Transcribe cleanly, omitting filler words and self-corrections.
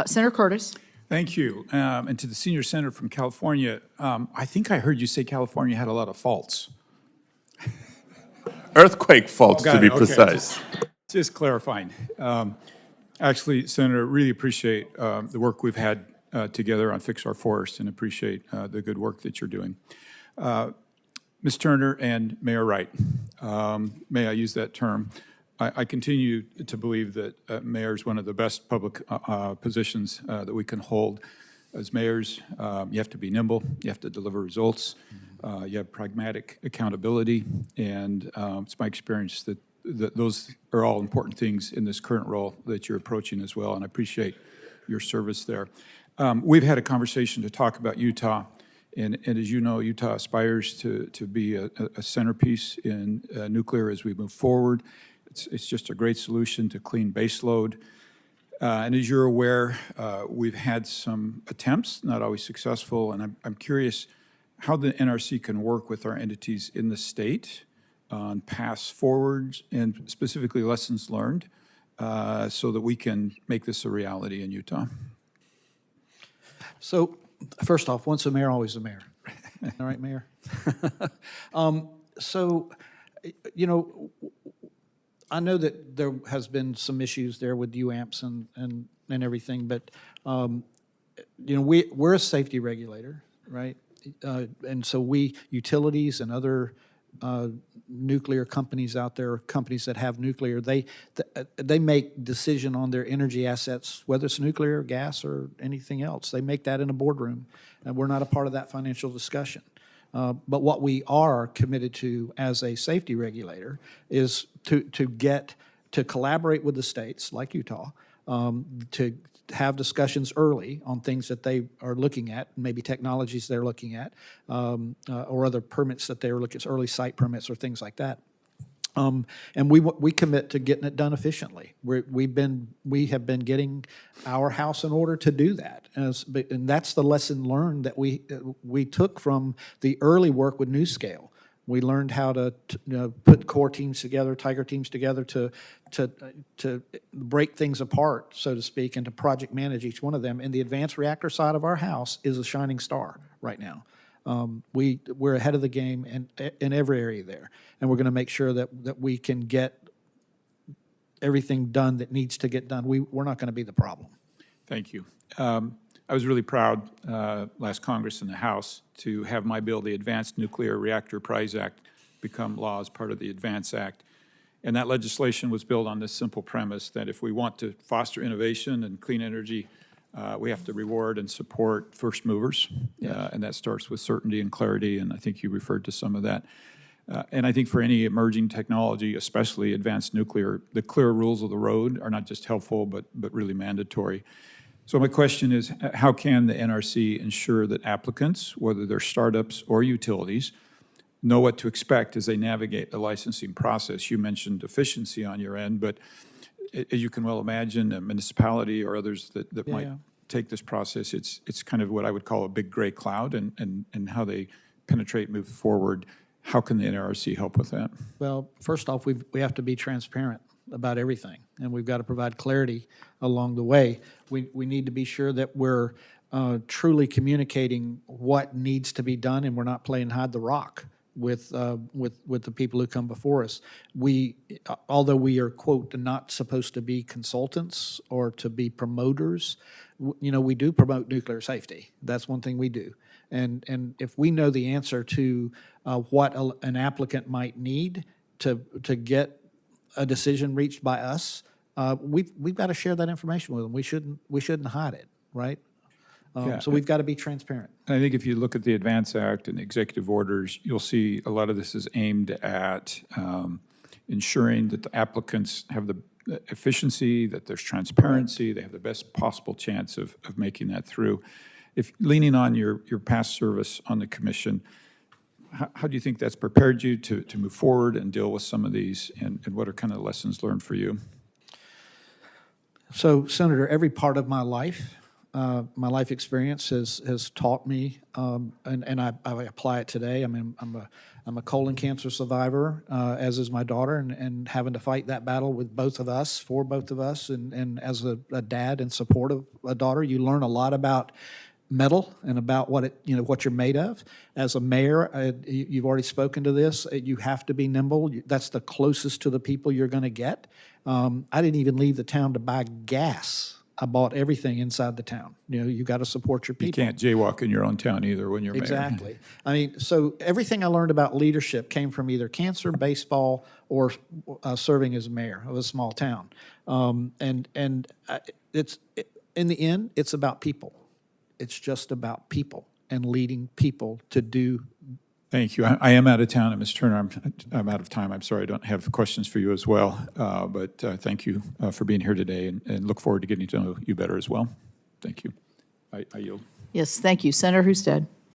Senator Curtis. Thank you. And to the senior senator from California, I think I heard you say California had a lot of faults. Earthquake faults, Got to be it. Okay. precise. Just clarifying. Actually, Senator, really appreciate the work we've had together on Fix Our Forest and appreciate the good work that you're doing. Ms. Turner and Mayor Wright, may I use that term? I continue to believe that mayor is one of the best public positions that we can hold. As mayors, you have to be nimble, you have to deliver results, you have pragmatic accountability, and it's my experience that those are all important things in this current role that you're approaching as well, and I appreciate your service there. We've had a conversation to talk about Utah, and as you know, Utah aspires to be a centerpiece in nuclear as we move forward. It's just a great solution to clean baseload. And as you're aware, we've had some attempts, not always successful, and I'm curious how the NRC can work with our entities in the state on paths forwards and specifically lessons learned so that we can make this a reality in Utah. So first off, once a mayor, always a mayor. All right, Mayor? So, you know, I know that there has been some issues there with UAMPS and everything, but, you know, we're a safety regulator, right? And so utilities and other nuclear companies out there, companies that have nuclear, they make decision on their energy assets, whether it's nuclear, gas, or anything else. They make that in a boardroom, and we're not a part of that financial discussion. But what we are committed to as a safety regulator is to collaborate with the states, like Utah, to have discussions early on things that they are looking at, maybe technologies they're looking at, or other permits that they're looking at, early site permits or things like that. And we commit to getting it done efficiently. We have been getting our house in order to do that, and that's the lesson learned that we took from the early work with NewScale. We learned how to put core teams together, tiger teams together to break things apart, so to speak, and to project manage each one of them. And the advanced reactor side of our house is a shining star right now. We're ahead of the game in every area there, and we're going to make sure that we can get everything done that needs to get done. We're not going to be the problem. Thank you. I was really proud last Congress in the House to have my bill, the Advanced Nuclear Reactor Prize Act, become law as part of the ADVANCE Act. And that legislation was built on this simple premise that if we want to foster innovation and clean energy, we have to reward and support first movers, and that starts with certainty and clarity, and I think you referred to some of that. And I think for any emerging technology, especially advanced nuclear, the clear rules of the road are not just helpful, but really mandatory. So my question is, how can the NRC ensure that applicants, whether they're startups or utilities, know what to expect as they navigate the licensing process? You mentioned efficiency on your end, but as you can well imagine, a municipality or others that might take this process, it's kind of what I would call a big gray cloud, and how they penetrate, move forward. How can the NRC help with that? Well, first off, we have to be transparent about everything, and we've got to provide clarity along the way. We need to be sure that we're truly communicating what needs to be done, and we're not playing hide the rock with the people who come before us. Although we are, quote, not supposed to be consultants or to be promoters, you know, we do promote nuclear safety. That's one thing we do. And if we know the answer to what an applicant might need to get a decision reached by us, we've got to share that information with them. We shouldn't hide it, right? So we've got to be transparent. I think if you look at the ADVANCE Act and the executive orders, you'll see a lot of this is aimed at ensuring that the applicants have the efficiency, that there's transparency, they have the best possible chance of making that through. If leaning on your past service on the commission, how do you think that's prepared you to move forward and deal with some of these, and what are kind of lessons learned for you? So, Senator, every part of my life My life experience has taught me, and I apply it today. I mean, I'm a colon cancer survivor, as is my daughter, and having to fight that battle with both of us, for both of us, and as a dad in support of a daughter, you learn a lot about metal and about what you're made of. As a mayor, you've already spoken to this. You have to be nimble. That's the closest to the people you're going to get. I didn't even leave the town to buy gas. I bought everything inside the town. You got to support your people. You can't jaywalk in your own town either when you're mayor. Exactly. I mean, so everything I learned about leadership came from either cancer, baseball, or serving as mayor of a small town. In the end, it's about people. It's just about people and leading people to do. Thank you. I am out of town, and Ms. Turner, I'm out of time. I'm sorry I don't have questions for you as well, but thank you for being here today, and look forward to getting to know you better as well. Thank you. I yield. Yes, thank you. Senator Husted.